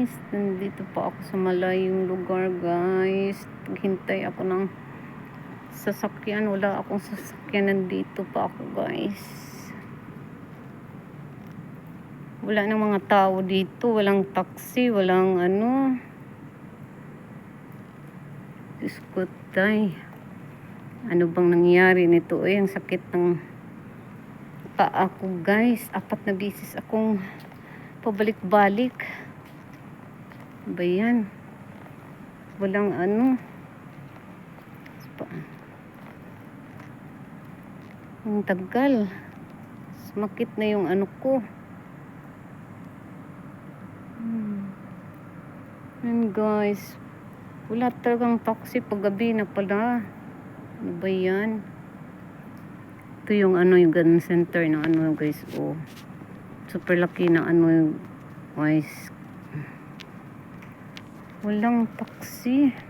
guys, nandito pa ako sa malayong lugar guys. Paghintay ako ng sasakyan, wala akong sasakyan, nandito pa ako guys. Wala nang mga tao dito, walang taxi, walang ano. Diyos ko tay, ano bang nangyari nito? Ang sakit ng paa ko guys, 4 na bisis akong pabalik-balik. Ba yan? Walang ano. Ang tagal. Sumakit na yung ano ko. And guys, wala talagang taxi paggabi na pala. Ano ba yan? Ito yung ano, yung gun center ng ano guys. Oh, super laki na ano guys. Walang taxi.